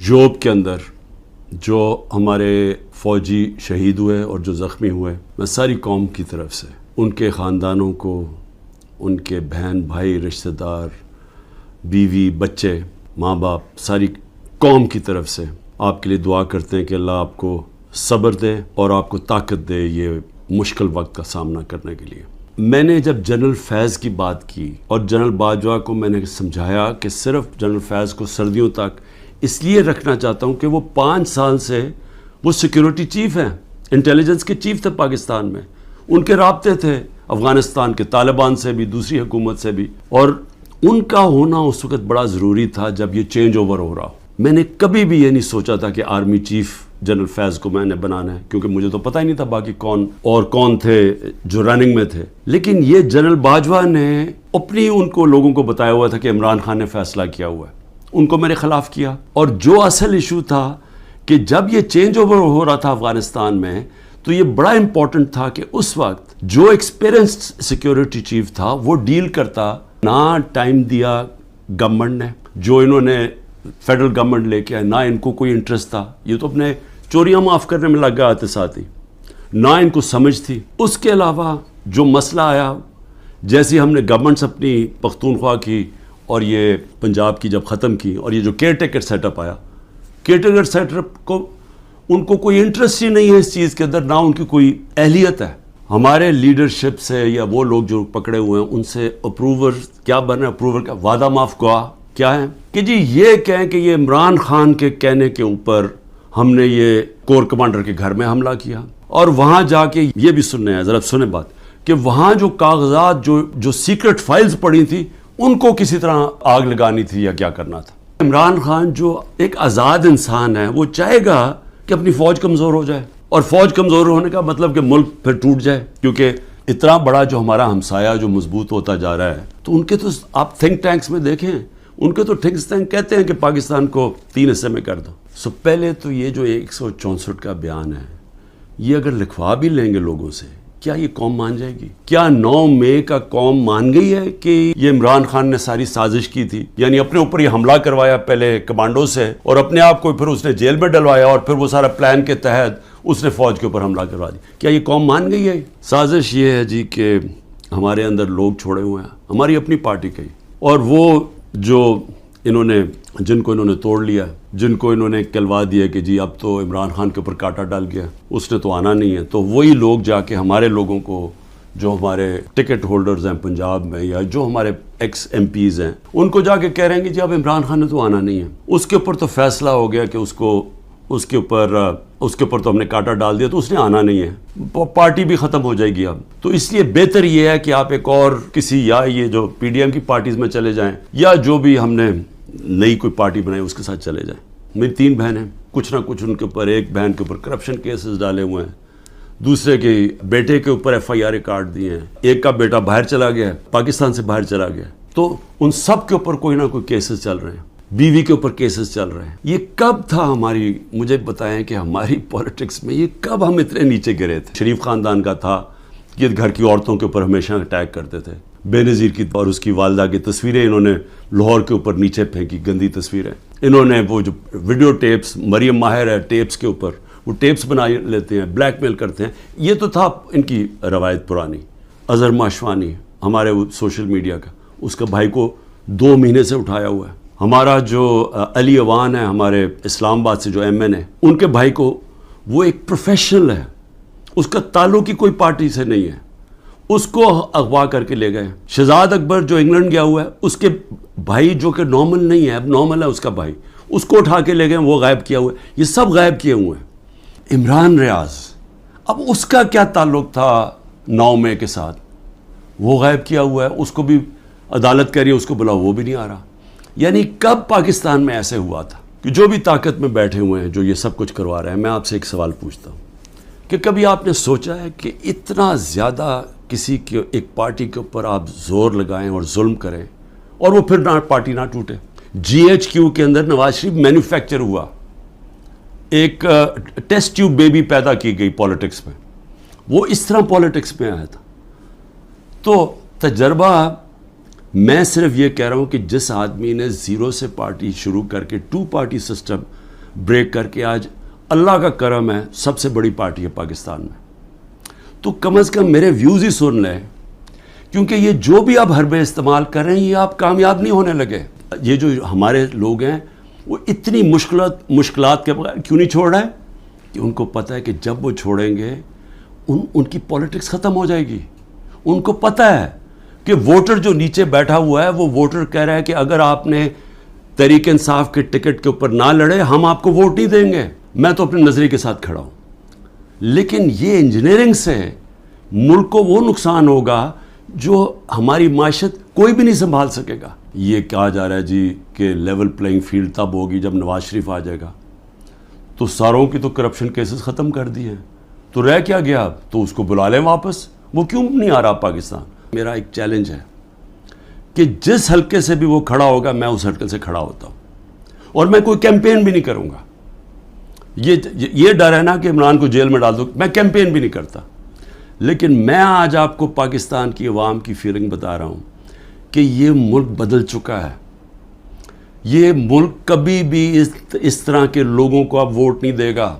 Job کے اندر جو ہمارے فوجی شہید ہوئے اور جو زخمی ہوئے، میں ساری قوم کی طرف سے ان کے خاندانوں کو، ان کے بہن بھائی رشتہ دار، بیوی بچے ماں باپ، ساری قوم کی طرف سے آپ کے لیے دعا کرتے ہیں کہ اللہ آپ کو صبر دے اور آپ کو طاقت دے یہ مشکل وقت کا سامنا کرنے کے لیے۔ میں نے جب جنرل فیض کی بات کی اور جنرل باجوہ کو میں نے سمجھایا کہ صرف جنرل فیض کو سردیوں تک اس لیے رکھنا چاہتا ہوں کہ وہ 5 سال سے وہ سیکیورٹی چیف ہیں، انٹیلیجنس کے چیف تھے پاکستان میں، ان کے رابطے تھے افغانستان کے طالبان سے بھی، دوسری حکومت سے بھی، اور ان کا ہونا اس وقت بڑا ضروری تھا جب یہ چینج اوور ہو رہا ہو۔ میں نے کبھی بھی یہ نہیں سوچا تھا کہ آرمی چیف جنرل فیض کو میں نے بنانا ہے، کیونکہ مجھے تو پتہ ہی نہیں تھا باقی کون تھے جو رننگ میں تھے۔ لیکن یہ جنرل باجوہ نے اپنی ان کو لوگوں کو بتایا ہوا تھا کہ عمران خان نے فیصلہ کیا ہوا ہے، ان کو میرے خلاف کیا۔ اور جو اصل ایشو تھا کہ جب یہ چینج اوور ہو رہا تھا افغانستان میں، تو یہ بڑا امپورٹنٹ تھا کہ اس وقت جو ایکسپیرینسڈ سیکیورٹی چیف تھا وہ ڈیل کرتا۔ نہ ٹائم دیا گورنمنٹ نے، جو انہوں نے فیڈرل گورنمنٹ لے کے آئے، نہ ان کو کوئی انٹرسٹ تھا، یہ تو اپنے چوریاں معاف کرنے میں لگ گئے آتے ساتھ ہی، نہ ان کو سمجھ تھی۔ اس کے علاوہ جو مسئلہ آیا، جیسے ہم نے گورنمنٹس اپنی پختونخوا کی اور یہ پنجاب کی جب ختم کی، اور یہ جو کیئر ٹیکر سیٹ اپ آیا، کیئر ٹیکر سیٹ اپ کو ان کو کوئی انٹرسٹ ہی نہیں ہے اس چیز کے اندر، نہ ان کی کوئی اہلیت ہے۔ ہمارے لیڈرشپ سے یا وہ لوگ جو پکڑے ہوئے ہیں ان سے اپروور کیا بنا، اپروور کا وعدہ معاف گواہ کیا ہے کہ جی یہ کہیں کہ یہ عمران خان کے کہنے کے اوپر ہم نے یہ کور کمانڈر کے گھر میں حملہ کیا، اور وہاں جا کے یہ بھی سننے ہیں، ذرا سنیں بات، کہ وہاں جو کاغذات جو سیکرٹ فائلز پڑی تھی ان کو کسی طرح آگ لگانی تھی یا کیا کرنا تھا۔ عمران خان جو ایک آزاد انسان ہے، وہ چاہے گا کہ اپنی فوج کمزور ہو جائے، اور فوج کمزور ہونے کا مطلب کہ ملک پھر ٹوٹ جائے، کیونکہ اتنا بڑا جو ہمارا ہمسایہ جو مضبوط ہوتا جا رہا ہے، تو ان کے تو آپ تھنک ٹینکس میں دیکھیں، ان کے تو تھنک ٹینک کہتے ہیں کہ پاکستان کو 3 حصے میں کر دو۔ پہلے تو یہ جو 164 کا بیان ہے، یہ اگر لکھوا بھی لیں گے لوگوں سے، کیا یہ قوم مان جائے گی؟ کیا 9 مئی کا قوم مان گئی ہے کہ یہ عمران خان نے ساری سازش کی تھی؟ یعنی اپنے اوپر یہ حملہ کروایا پہلے کمانڈو سے، اور اپنے آپ کو پھر اس نے جیل میں ڈلوایا، اور پھر وہ سارا پلان کے تحت اس نے فوج کے اوپر حملہ کروا دی۔ کیا یہ قوم مان گئی ہے؟ سازش یہ ہے جی کہ ہمارے اندر لوگ چھوڑے ہوئے ہیں، ہماری اپنی پارٹی کے، اور وہ جو جن کو انہوں نے توڑ لیا، جن کو انہوں نے کہلوا دیا کہ جی اب تو عمران خان کے اوپر کانٹا ڈال گیا، اس نے تو آنا نہیں ہے، تو وہی لوگ جا کے ہمارے لوگوں کو، جو ہمارے ٹکٹ ہولڈرز ہیں پنجاب میں یا جو ہمارے ایکس ایم پیز ہیں، ان کو جا کے کہہ رہے ہیں کہ جی اب عمران خان نے تو آنا نہیں ہے۔ اس کے اوپر تو فیصلہ ہو گیا کہ اس کے اوپر تو ہم نے کانٹا ڈال دیا، تو اس نے آنا نہیں ہے، پارٹی بھی ختم ہو جائے گی اب۔ تو اس لیے بہتر یہ ہے کہ آپ ایک اور کسی، یا یہ جو پی ڈی ایم کی پارٹیز میں چلے جائیں، یا جو بھی ہم نے نئی کوئی پارٹی بنائی اس کے ساتھ چلے جائیں۔ میری 3 بہنیں، کچھ نہ کچھ ان کے اوپر، ایک بہن کے اوپر کرپشن کیسز ڈالے ہوئے ہیں، دوسرے کے بیٹے کے اوپر FIR کاٹ دیے ہیں، ایک کا بیٹا باہر چلا گیا ہے، پاکستان سے باہر چلا گیا، تو ان سب کے اوپر کوئی نہ کوئی کیسز چل رہے ہیں، بیوی کے اوپر کیسز چل رہے ہیں۔ یہ کب تھا مجھے بتائیں کہ ہماری پولیٹکس میں یہ کب ہم اتنے نیچے گرے تھے؟ شریف خاندان کا تھا کہ گھر کی عورتوں کے اوپر ہمیشہ اٹیک کرتے تھے، بے نظیر کی اور اس کی والدہ کی تصویریں انہوں نے لاہور کے اوپر نیچے پھینکی، گندی تصویریں۔ انہوں نے وہ جو ویڈیو ٹیپس، مریم ماہر ہے ٹیپس کے اوپر، وہ ٹیپس بنا لیتے ہیں، بلیک میل کرتے ہیں۔ یہ تو تھا ان کی روایت پرانی۔ اظہر ماشوانی ہمارے سوشل میڈیا کا، اس کا بھائی کو 2 مہینے سے اٹھایا ہوا ہے۔ ہمارا جو علی اوان ہے ہمارے اسلام آباد سے جو MN ہے، ان کے بھائی کو، وہ ایک پروفیشنل ہے، اس کا تعلق ہی کوئی پارٹی سے نہیں ہے، اس کو اغوا کر کے لے گئے۔ شہزاد اکبر جو انگلینڈ گیا ہوا ہے، اس کے بھائی جو کہ نارمل نہیں ہے، اب نارمل ہے اس کا بھائی، اس کو اٹھا کے لے گئے، وہ غائب کیا ہوا ہے۔ یہ سب غائب کیے ہوئے ہیں۔ عمران ریاض، اب اس کا کیا تعلق تھا 9 مئی کے ساتھ؟ وہ غائب کیا ہوا ہے، اس کو بھی عدالت کہہ رہی ہے اس کو بلاؤ، وہ بھی نہیں آ رہا۔ یعنی کب پاکستان میں ایسے ہوا تھا کہ جو بھی طاقت میں بیٹھے ہوئے ہیں، جو یہ سب کچھ کروا رہے ہیں؟ میں آپ سے ایک سوال پوچھتا ہوں کہ کبھی آپ نے سوچا ہے کہ اتنا زیادہ کسی کے ایک پارٹی کے اوپر آپ زور لگائیں اور ظلم کریں اور وہ پھر پارٹی نہ ٹوٹے؟ GHQ کے اندر نواز شریف مینوفیکچر ہوا، ایک ٹیسٹ ٹیوب بیبی پیدا کی گئی پالیٹکس میں، وہ اس طرح پالیٹکس میں آیا تھا۔ تو تجربہ، میں صرف یہ کہہ رہا ہوں کہ جس آدمی نے 0 سے پارٹی شروع کر کے 2 پارٹی سسٹم بریک کر کے آج اللہ کا کرم ہے سب سے بڑی پارٹی ہے پاکستان میں. تو کم از کم میرے ویوز ہی سن لیں, کیونکہ یہ جو بھی آپ حربے استعمال کر رہے ہیں یہ آپ کامیاب نہیں ہونے لگے. یہ جو ہمارے لوگ ہیں وہ اتنی مشکلات کے بغیر کیوں نہیں چھوڑ رہے ہیں کہ ان کو پتہ ہے کہ جب وہ چھوڑیں گے ان کی پولیٹکس ختم ہو جائے گی. ان کو پتہ ہے کہ ووٹر جو نیچے بیٹھا ہوا ہے وہ ووٹر کہہ رہا ہے کہ اگر آپ نے تحریک انصاف کے ٹکٹ کے اوپر نہ لڑے ہم آپ کو ووٹ نہیں دیں گے. میں تو اپنے نظریے کے ساتھ کھڑا ہوں, لیکن یہ انجینئرنگ سے ملک کو وہ نقصان ہوگا جو ہماری معیشت کوئی بھی نہیں سنبھال سکے گا. یہ کہا جا رہا ہے جی کہ لیول پلینگ فیلڈ تب ہوگی جب نواز شریف آ جائے گا. تو ساروں کی تو کرپشن کیسز ختم کر دیے ہیں, تو رہ کیا گیا اب؟ تو اس کو بلا لیں واپس. وہ کیوں نہیں آ رہا پاکستان؟ میرا ایک چیلنج ہے کہ جس حلقے سے بھی وہ کھڑا ہوگا میں اس حلقے سے کھڑا ہوتا ہوں, اور میں کوئی کیمپین بھی نہیں کروں گا. یہ ڈر ہے نا کہ عمران کو جیل میں ڈال دو, میں کیمپین بھی نہیں کرتا. لیکن میں آج آپ کو پاکستان کی عوام کی فیلنگ بتا رہا ہوں کہ یہ ملک بدل چکا ہے. یہ ملک کبھی بھی اس طرح کے لوگوں کو اب ووٹ نہیں دے گا.